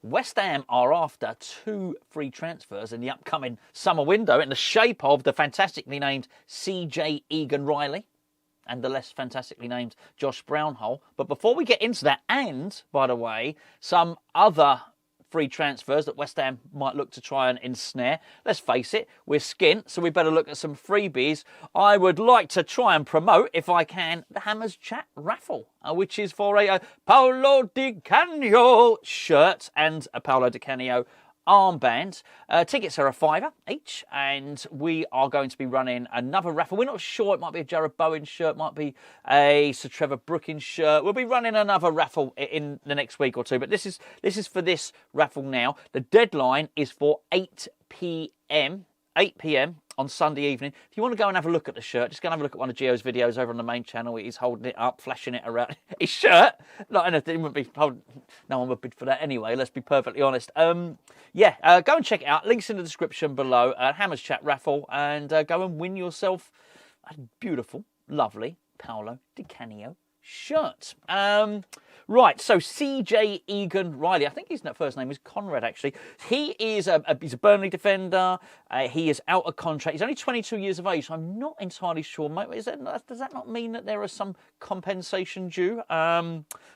West Ham are after 2 free transfers in the upcoming summer window in the shape of the fantastically named CJ Egan-Riley and the less fantastically named Josh Brownhill. But before we get into that, and, by the way, some other free transfers that West Ham might look to try and ensnare. Let's face it, we're skint, so we better look at some freebies. I would like to try and promote, if I can, the Hammers Chat raffle, which is for a Paolo Di Canio shirt and a Paolo Di Canio armband. Tickets are a £5 each, and we are going to be running another raffle. We're not sure, it might be a Jared Bowen shirt, might be a Sir Trevor Brookins shirt. We'll be running another raffle in the next week or two, but this is for this raffle now. The deadline is for 8 p.m. on Sunday evening. If you want to go and have a look at the shirt, just go and have a look at one of Gio's videos over on the main channel. He's holding it up, flashing it around. His shirt, not anything, wouldn't be holding, no one would bid for that anyway, let's be perfectly honest. Go and check it out. Links in the description below. Hammers Chat raffle, and go and win yourself a beautiful, lovely Paolo Di Canio shirt. Right, so CJ Egan-Riley, I think his first name is Conrad, actually. He is he's a Burnley defender. He is out of contract. He's only 22 years of age, so I'm not entirely sure. Does that not mean that there is some compensation due?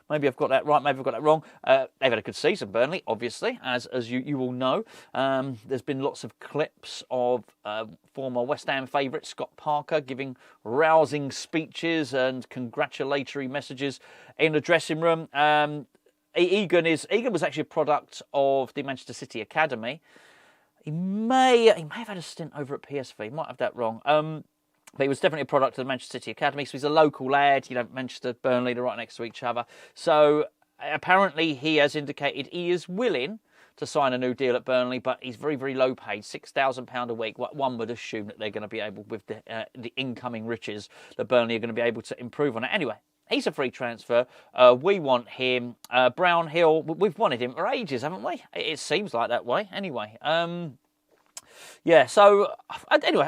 Maybe I've got that right, maybe I've got that wrong. They've had a good season, Burnley, obviously, as you all know. There's been lots of clips of former West Ham favourite Scott Parker giving rousing speeches and congratulatory messages in the dressing room. Egan was actually a product of the Manchester City Academy. He may have had a stint over at PSV. Might have that wrong. But he was definitely a product of the Manchester City Academy. So he's a local lad. You know, Manchester, Burnley, they're right next to each other. So apparently he has indicated he is willing to sign a new deal at Burnley, but he's very, very low paid, £6,000 a week. One would assume that they're going to be able, with the incoming riches, that Burnley are going to be able to improve on it. Anyway, he's a free transfer. We want him. Brownhill, we've wanted him for ages, haven't we? It seems like that way. Anyway, so anyway,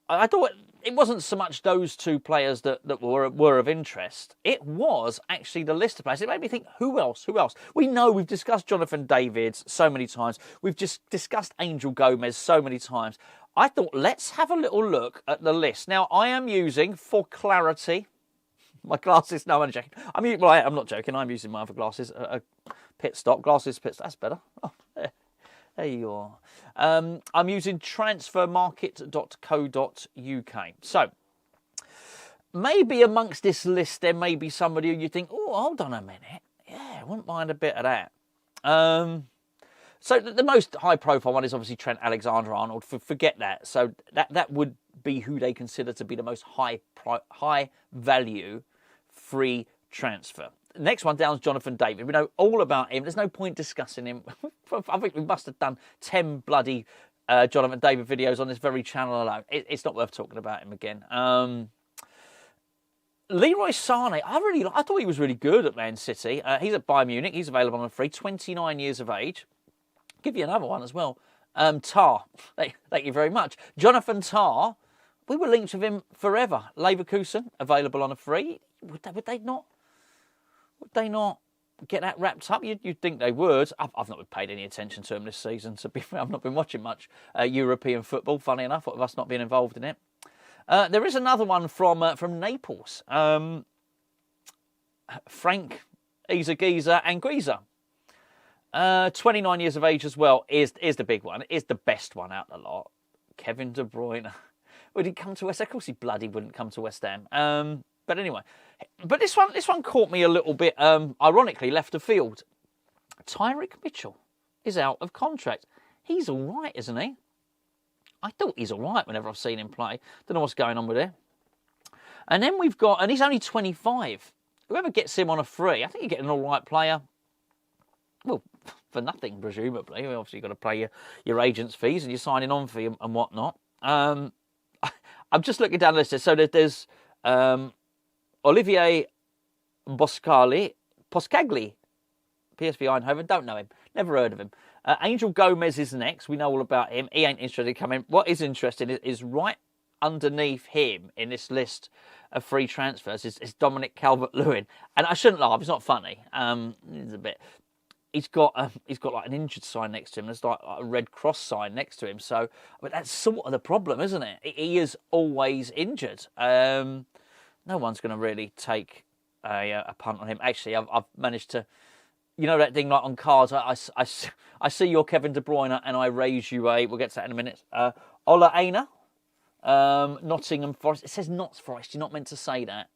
I thought it wasn't so much those two players that were of interest. It was actually the list of players. It made me think, who else? We know we've discussed Jonathan Davids so many times. We've just discussed Angel Gomez so many times. I thought, let's have a little look at the list. Now, I am using, for clarity, my glasses. No, I'm joking. I'm not joking. I'm using my other glasses. Pit stop. Glasses, pit stop. That's better. Oh, there you are. I'm using transfermarket.co.uk. So, maybe amongst this list there may be somebody who you think, oh, hold on a minute. Yeah, I wouldn't mind a bit of that. So the most high-profile one is obviously Trent Alexander-Arnold. Forget that. So that would be who they consider to be the most high-value free transfer. Next one down is Jonathan David. We know all about him. There's no point discussing him. I think we must have done 10 bloody Jonathan David videos on this very channel alone. It's not worth talking about him again. Leroy Sané, I thought he was really good at Man City. He's at Bayern Munich. He's available on a free, 29 years of age. I'll give you another one as well. Tar. Thank you very much. Jonathan Tar. We were linked with him forever. Leverkusen, available on a free. Would they not get that wrapped up? You'd think they would. I've not paid any attention to him this season. To be fair, I've not been watching much European football, funny enough, with us not being involved in it. There is another one from Naples. Frank Izagiza Anguissa. 29 years of age as well is the big one. Is the best one out of the lot. Kevin De Bruyne. Would he come to West Ham? Of course he bloody wouldn't come to West Ham. But anyway, this one caught me a little bit, ironically, left of field. Tyrick Mitchell is out of contract. He's all right, isn't he? I thought he's all right whenever I've seen him play. Don't know what's going on with him. And then we've got, and he's only 25. Whoever gets him on a free, I think you get an all right player. Well, for nothing, presumably. Obviously, you've got to pay your agent's fees and your signing on fee and whatnot. I'm just looking down the list. So there's Olivier Boscagli, PSV Eindhoven, don't know him, never heard of him. Angel Gomez is next, we know all about him, he ain't interested in coming. What is interesting is right underneath him in this list of free transfers is Dominic Calvert-Lewin. And I shouldn't laugh, it's not funny, it's a bit. he's got like an injured sign next to him. There's like a red cross sign next to him. So, but that's sort of the problem, isn't it? He is always injured. No one's going to really take a punt on him. Actually, I've managed to, you know that thing like on cards. I see your Kevin De Bruyne and I raise you a. We'll get to that in a minute. Ola Aina, Nottingham Forest. It says Notts Forest. You're not meant to say that.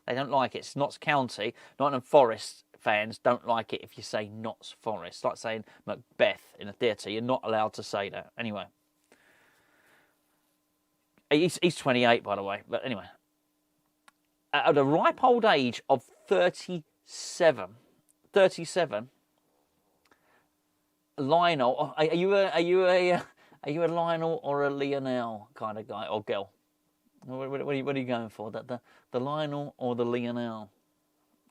They don't like it. It's Notts County. Nottingham Forest fans don't like it if you say Notts Forest. It's like saying Macbeth in a theatre. You're not allowed to say that. Anyway. He's 28, by the way. But anyway. At the ripe old age of 37, Lionel, are you a Lionel or a Lionel kind of guy or girl? What are you going for? The Lionel or the Lionel?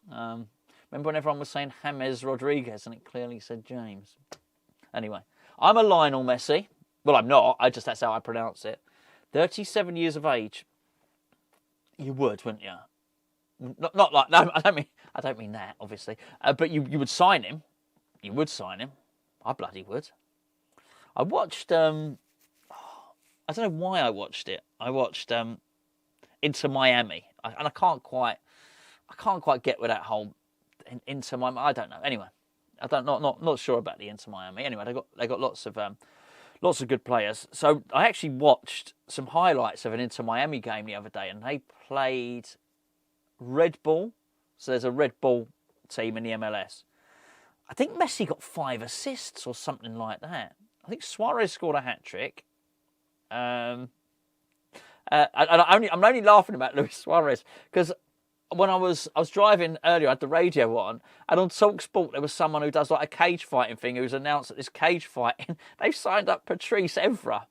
Remember when everyone was saying James Rodriguez and it clearly said James? Anyway, I'm a Lionel Messi. Well, I'm not. That's how I pronounce it. 37 years of age. You would, wouldn't you? Not like no. I don't mean that, obviously. But you would sign him. You would sign him. I bloody would. I watched. I don't know why I watched it. I watched Inter Miami, and I can't quite get with that whole Inter Miami. I don't know. Anyway, not sure about the Inter Miami. Anyway, they got lots of good players. So I actually watched some highlights of an Inter Miami game the other day, and they played Red Bull. So there's a Red Bull team in the MLS. I think Messi got 5 assists or something like that. I think Suarez scored a hat-trick. I'm only laughing about Luis Suarez because when I was driving earlier, I had the radio on, and on TalkSport there was someone who does like a cage fighting thing who's announced that this cage fighting, they've signed up Patrice Evra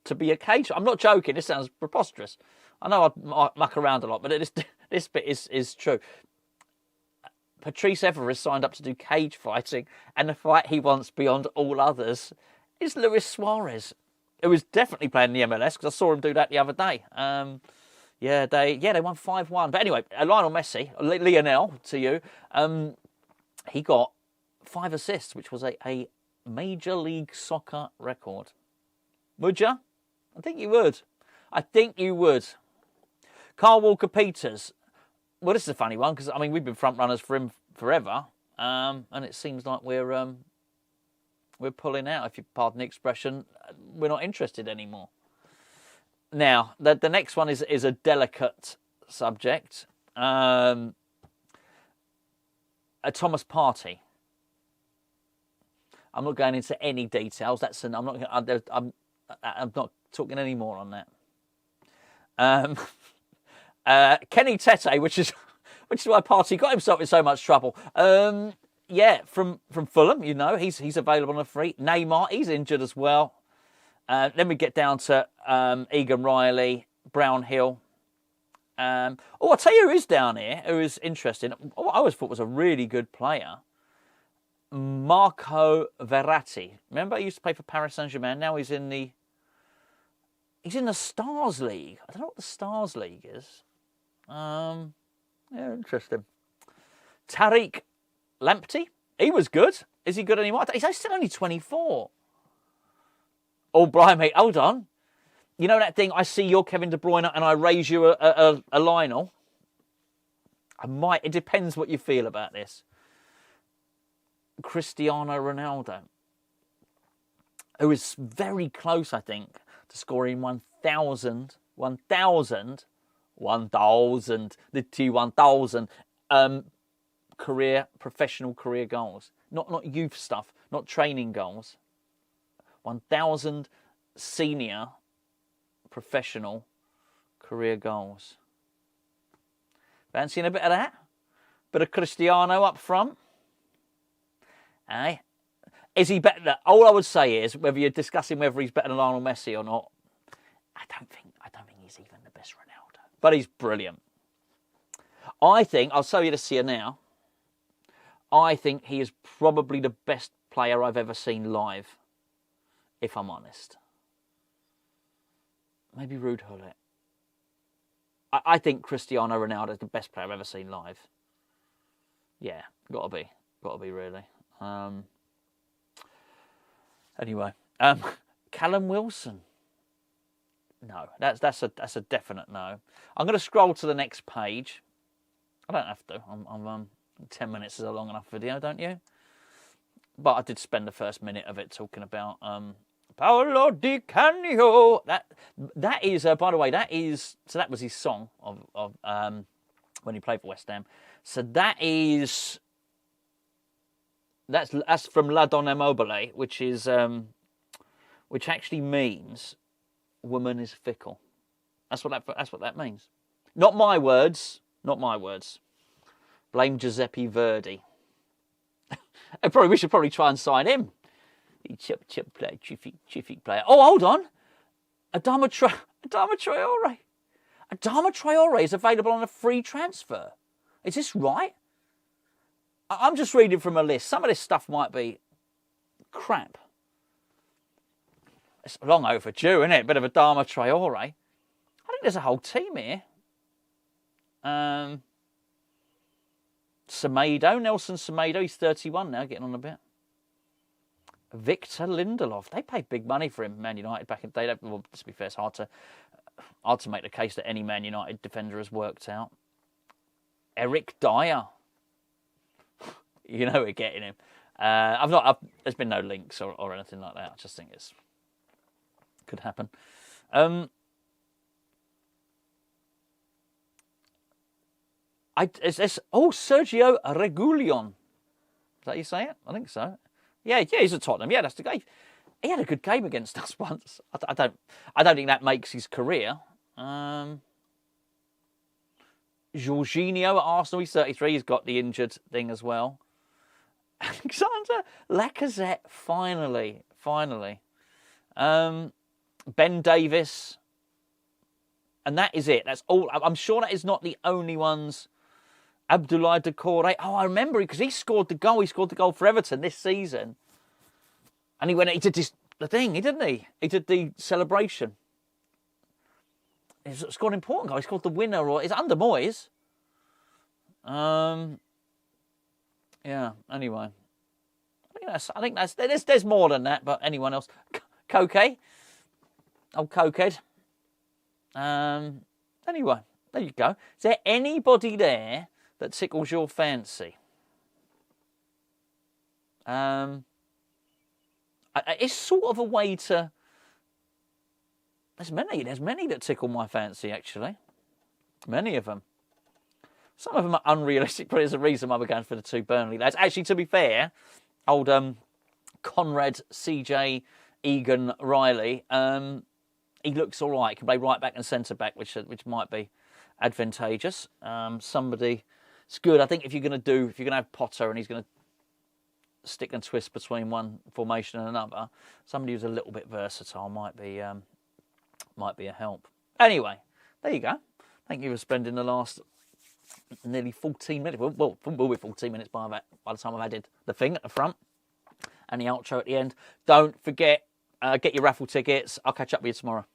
to be a cage. I'm not joking. This sounds preposterous. I know I muck around a lot, but this bit is true. Patrice Evra is signed up to do cage fighting, and the fight he wants beyond all others is Luis Suarez, who was definitely playing in the MLS because I saw him do that the other day. They won 5-1. But anyway, Lionel Messi, Lionel to you, he got 5 assists, which was a Major League Soccer record. Would you? I think you would. Carl Walker-Peters. Well, this is a funny one because, I mean, we've been front runners for him forever, and it seems like we're pulling out, if you pardon the expression. We're not interested anymore. Now, the next one is a delicate subject. A Thomas Partey. I'm not going into any details. I'm not talking any more on that. Kenny Tete, which is why Partey got himself in so much trouble. From Fulham, you know, he's available on a free. Neymar, he's injured as well. Then we get down to Egan-Riley, Brownhill. I'll tell you who is down here, who is interesting. I always thought was a really good player. Marco Verratti. Remember, he used to play for Paris Saint-Germain. Now he's in the Stars League. I don't know what the Stars League is. Interesting. Tariq Lamptey. He was good. Is he good anymore? He's still only 24. Oh, Brian, mate, hold on. You know that thing, I see your Kevin De Bruyne and I raise you a Lionel? It depends what you feel about this. Cristiano Ronaldo, who is very close, I think, to scoring 1,000, professional career goals. Not youth stuff, not training goals. 1,000 senior professional career goals. Fancying a bit of that? Bit of Cristiano up front? Aye. Is he better? All I would say is, whether you're discussing whether he's better than Lionel Messi or not, I don't think he's even the best Ronaldo. But he's brilliant. I think, I'll show you this here now, I think he is probably the best player I've ever seen live, if I'm honest. Maybe Ruud Gullit. I think Cristiano Ronaldo is the best player I've ever seen live. Yeah, gotta be really. Anyway, Callum Wilson. No, that's a definite no. I'm going to scroll to the next page. I don't have to. I'm 10 minutes is a long enough video, don't you? But I did spend the first minute of it talking about Paolo Di Canio. That is, by the way, that was his song of when he played for West Ham. So that's from La Donna Mobile, which actually means woman is fickle. That's what that means. Not my words. Not my words. Blame Giuseppe Verdi. We should probably try and sign him. Chip player, terrific player. Oh, hold on. Adama Traore. Adama Traore is available on a free transfer. Is this right? I'm just reading from a list. Some of this stuff might be crap. It's long overdue, isn't it? Bit of Adama Traore. I think there's a whole team here. Semedo, Nelson Semedo, he's 31 now, getting on a bit. Victor Lindelof, they paid big money for him, Man United back in the day. Well, to be fair, it's hard to make the case that any Man United defender has worked out. Eric Dyer, you know we're getting him. There's been no links or anything like that. I just think it could happen. Sergio Reguilon. Is that how you say it? I think so. Yeah, he's at Tottenham. Yeah, that's the guy. He had a good game against us once. I don't think that makes his career. Jorginho at Arsenal, he's 33. He's got the injured thing as well. Alexander Lacazette, finally. Ben Davis. And that is it. That's all. I'm sure that is not the only ones. Abdoulaye Doucouré. Oh, I remember because he scored the goal. He scored the goal for Everton this season. And he did the thing, didn't he? He did the celebration. He scored an important goal. He scored the winner, or it's under Moyes. Yeah. Anyway, I think there's more than that. But anyone else? Koke, old cokehead. Anyway, there you go. Is there anybody there that tickles your fancy? It's sort of a way to. There's many that tickle my fancy, actually. Many of them. Some of them are unrealistic, but there's a reason why we're going for the two Burnley lads. Actually, to be fair, old Conrad CJ Egan-Riley, he looks all right. He can play right back and centre back, which might be advantageous. Somebody, it's good. I think if you're going to have Potter and he's going to stick and twist between one formation and another, somebody who's a little bit versatile might be a help. Anyway, there you go. Thank you for spending the last nearly 14 minutes. Well, we'll be 14 minutes by the time I've added the thing at the front and the outro at the end. Don't forget, get your raffle tickets. I'll catch up with you tomorrow.